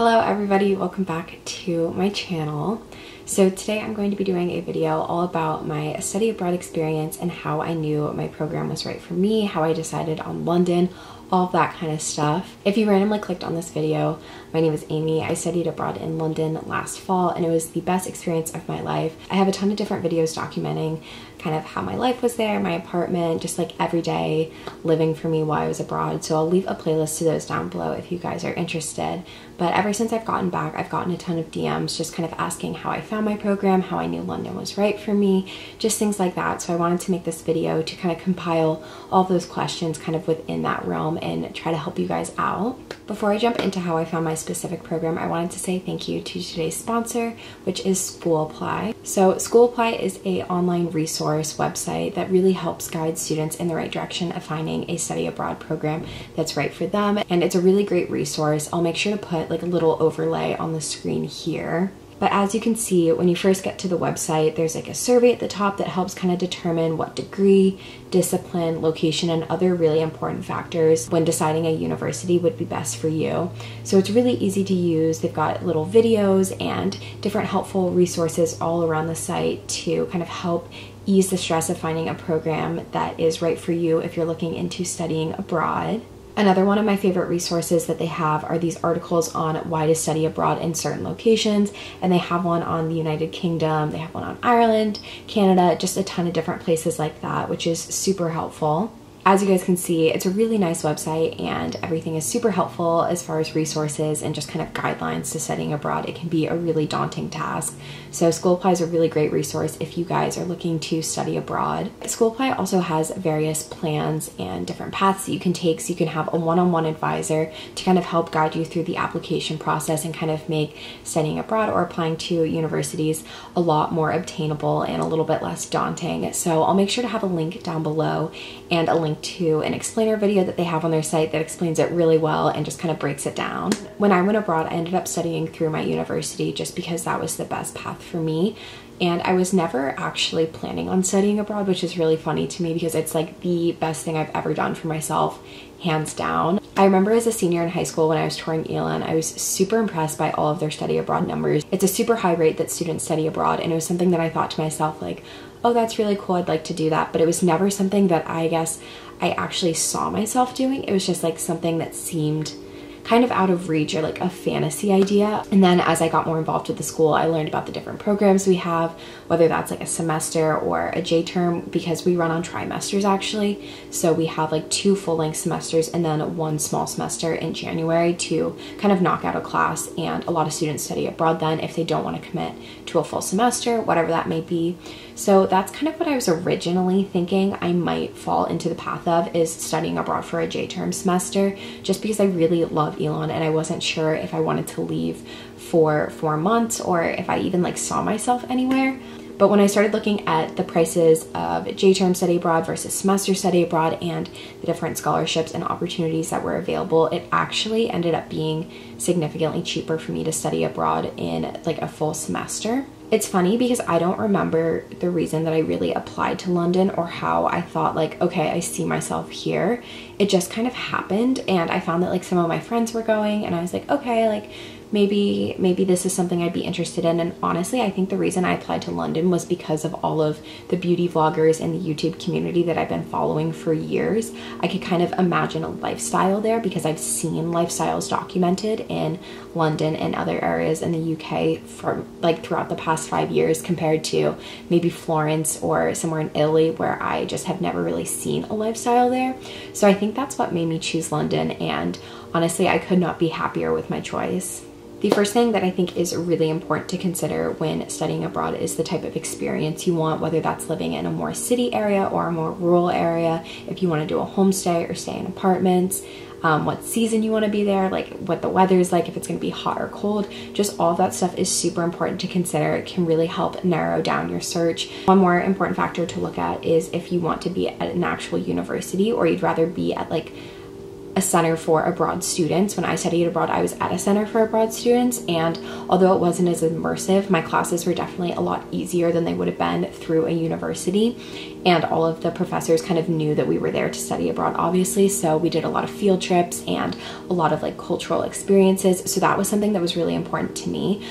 Hello everybody, welcome back to my channel. So today I'm going to be doing a video all about my study abroad experience and how I knew my program was right for me, how I decided on London, all of that kind of stuff. If you randomly clicked on this video, my name is Amy. I studied abroad in London last fall and it was the best experience of my life. I have a ton of different videos documenting kind of how my life was there, my apartment, just like everyday living for me while I was abroad. So I'll leave a playlist to those down below if you guys are interested. But ever since I've gotten back, I've gotten a ton of DMs just kind of asking how I found my program, how I knew London was right for me, just things like that. So I wanted to make this video to kind of compile all of those questions kind of within that realm and try to help you guys out. Before I jump into how I found my specific program, I wanted to say thank you to today's sponsor, which is School Apply. So School Apply is an online resource website that really helps guide students in the right direction of finding a study abroad program that's right for them. And it's a really great resource. I'll make sure to put like a little overlay on the screen here. But as you can see, when you first get to the website, there's like a survey at the top that helps kind of determine what degree, discipline, location, and other really important factors when deciding a university would be best for you. So it's really easy to use. They've got little videos and different helpful resources all around the site to kind of help ease the stress of finding a program that is right for you if you're looking into studying abroad. Another one of my favorite resources that they have are these articles on why to study abroad in certain locations, and they have one on the United Kingdom, they have one on Ireland, Canada, just a ton of different places like that, which is super helpful. As you guys can see, it's a really nice website and everything is super helpful as far as resources and just kind of guidelines to studying abroad. It can be a really daunting task. So School Apply is a really great resource if you guys are looking to study abroad. School Apply also has various plans and different paths that you can take, so you can have a one-on-one advisor to kind of help guide you through the application process and kind of make studying abroad or applying to universities a lot more obtainable and a little bit less daunting. So I'll make sure to have a link down below and a link to an explainer video that they have on their site that explains it really well and just kind of breaks it down. When I went abroad, I ended up studying through my university just because that was the best path for me. And I was never actually planning on studying abroad, which is really funny to me because it's like the best thing I've ever done for myself, hands down. I remember as a senior in high school when I was touring Elon, I was super impressed by all of their study abroad numbers. It's a super high rate that students study abroad, and it was something that I thought to myself like, oh, that's really cool, I'd like to do that. But it was never something that I guess I actually saw myself doing. It was just like something that seemed kind of out of reach or like a fantasy idea. And then as I got more involved with the school, I learned about the different programs we have, whether that's like a semester or a J term, because we run on trimesters actually. So we have like 2 full-length semesters and then 1 small semester in January to kind of knock out a class. And a lot of students study abroad then if they don't want to commit to a full semester, whatever that may be. So that's kind of what I was originally thinking I might fall into the path of, is studying abroad for a J term semester, just because I really love Elon and I wasn't sure if I wanted to leave for 4 months or if I even like saw myself anywhere. But when I started looking at the prices of J-term study abroad versus semester study abroad and the different scholarships and opportunities that were available, it actually ended up being significantly cheaper for me to study abroad in like a full semester. It's funny because I don't remember the reason that I really applied to London or how I thought like, okay, I see myself here. It just kind of happened, and I found that like some of my friends were going and I was like, okay, like maybe this is something I'd be interested in. And honestly, I think the reason I applied to London was because of all of the beauty vloggers and the YouTube community that I've been following for years. I could kind of imagine a lifestyle there because I've seen lifestyles documented in London and other areas in the UK for like throughout the past 5 years, compared to maybe Florence or somewhere in Italy where I just have never really seen a lifestyle there. So I think that's what made me choose London, and honestly, I could not be happier with my choice. The first thing that I think is really important to consider when studying abroad is the type of experience you want, whether that's living in a more city area or a more rural area, if you want to do a homestay or stay in apartments, what season you want to be there, like what the weather is like, if it's going to be hot or cold. Just all of that stuff is super important to consider. It can really help narrow down your search. One more important factor to look at is if you want to be at an actual university or you'd rather be at like a center for abroad students. When I studied abroad, I was at a center for abroad students, and although it wasn't as immersive, my classes were definitely a lot easier than they would have been through a university, and all of the professors kind of knew that we were there to study abroad, obviously, so we did a lot of field trips and a lot of like cultural experiences, so that was something that was really important to me.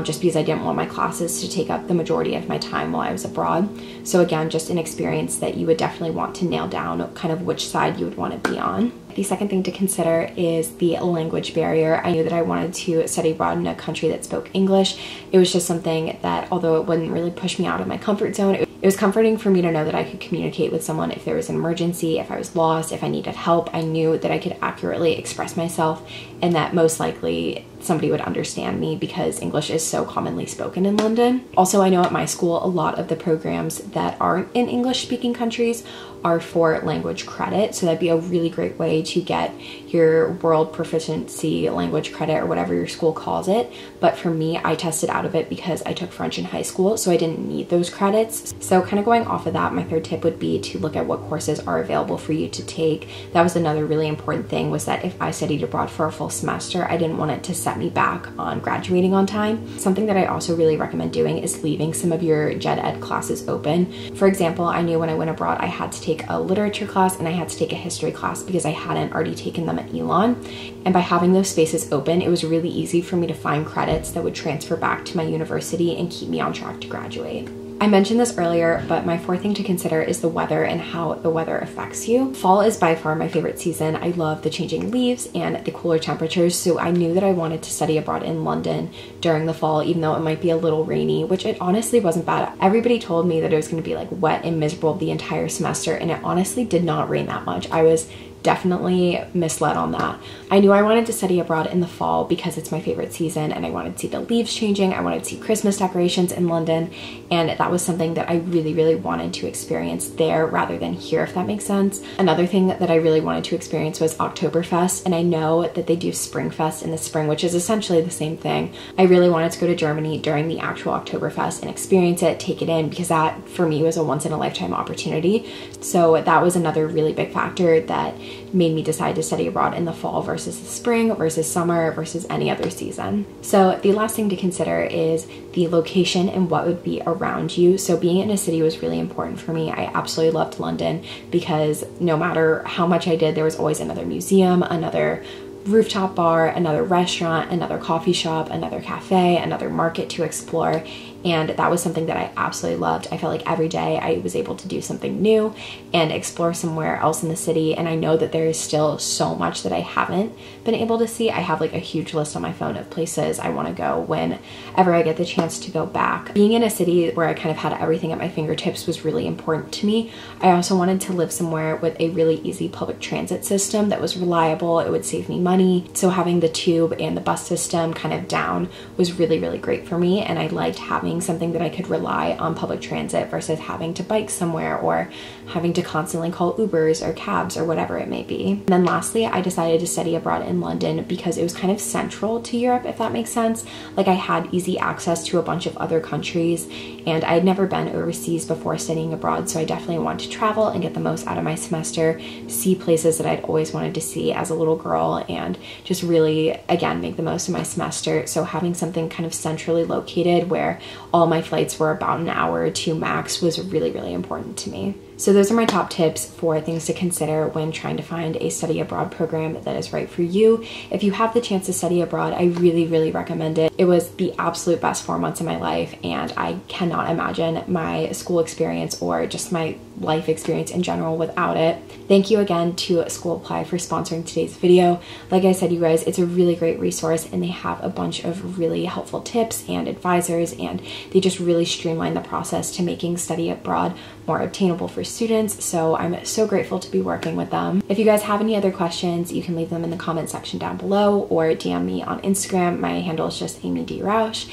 Just because I didn't want my classes to take up the majority of my time while I was abroad. So again, just an experience that you would definitely want to nail down kind of which side you would want to be on. The second thing to consider is the language barrier. I knew that I wanted to study abroad in a country that spoke English. It was just something that, although it wouldn't really push me out of my comfort zone, it was comforting for me to know that I could communicate with someone if there was an emergency, if I was lost, if I needed help. I knew that I could accurately express myself and that most likely somebody would understand me because English is so commonly spoken in London. Also, I know at my school, a lot of the programs that aren't in English-speaking countries are for language credit, so that'd be a really great way to get your world proficiency language credit or whatever your school calls it. But for me, I tested out of it because I took French in high school, so I didn't need those credits. So kind of going off of that, my third tip would be to look at what courses are available for you to take. That was another really important thing, was that if I studied abroad for a full semester, I didn't want it to set me back on graduating on time. Something that I also really recommend doing is leaving some of your gen ed classes open. For example, I knew when I went abroad, I had to take a literature class and I had to take a history class because I hadn't already taken them at Elon. And by having those spaces open, it was really easy for me to find credits that would transfer back to my university and keep me on track to graduate. I mentioned this earlier, but my fourth thing to consider is the weather and how the weather affects you. Fall is by far my favorite season. I love the changing leaves and the cooler temperatures, so I knew that I wanted to study abroad in London during the fall, even though it might be a little rainy, which it honestly wasn't bad. Everybody told me that it was going to be like wet and miserable the entire semester, and it honestly did not rain that much. I was definitely misled on that. I knew I wanted to study abroad in the fall because it's my favorite season and I wanted to see the leaves changing. I wanted to see Christmas decorations in London, and that was something that I really, really wanted to experience there rather than here, if that makes sense. Another thing that I really wanted to experience was Oktoberfest, and I know that they do Springfest in the spring, which is essentially the same thing. I really wanted to go to Germany during the actual Oktoberfest and experience it, take it in, because that for me was a once in a lifetime opportunity. So that was another really big factor that made me decide to study abroad in the fall versus the spring versus summer versus any other season. So the last thing to consider is the location and what would be around you. So being in a city was really important for me. I absolutely loved London because no matter how much I did, there was always another museum, another rooftop bar, another restaurant, another coffee shop, another cafe, another market to explore. And that was something that I absolutely loved. I felt like every day I was able to do something new and explore somewhere else in the city. And I know that there is still so much that I haven't been able to see. I have like a huge list on my phone of places I want to go whenever I get the chance to go back. Being in a city where I kind of had everything at my fingertips was really important to me. I also wanted to live somewhere with a really easy public transit system that was reliable. It would save me money. So having the tube and the bus system kind of down was really, really great for me. And I liked having something that I could rely on public transit versus having to bike somewhere or having to constantly call Ubers or cabs or whatever it may be. And then lastly, I decided to study abroad in London because it was kind of central to Europe, if that makes sense. Like I had easy access to a bunch of other countries and I had never been overseas before studying abroad, so I definitely wanted to travel and get the most out of my semester, see places that I'd always wanted to see as a little girl, and just really, again, make the most of my semester. So having something kind of centrally located where all my flights were about an hour or two max was really, really important to me. So those are my top tips for things to consider when trying to find a study abroad program that is right for you. If you have the chance to study abroad, I really, really recommend it. It was the absolute best 4 months of my life, and I cannot imagine my school experience or just my life experience in general without it. Thank you again to School Apply for sponsoring today's video. Like I said, you guys, it's a really great resource and they have a bunch of really helpful tips and advisors, and they just really streamline the process to making study abroad more obtainable for students. So I'm so grateful to be working with them. If you guys have any other questions, you can leave them in the comment section down below or DM me on Instagram. My handle is just amyrauchyt.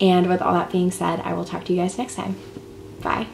And with all that being said, I will talk to you guys next time. Bye.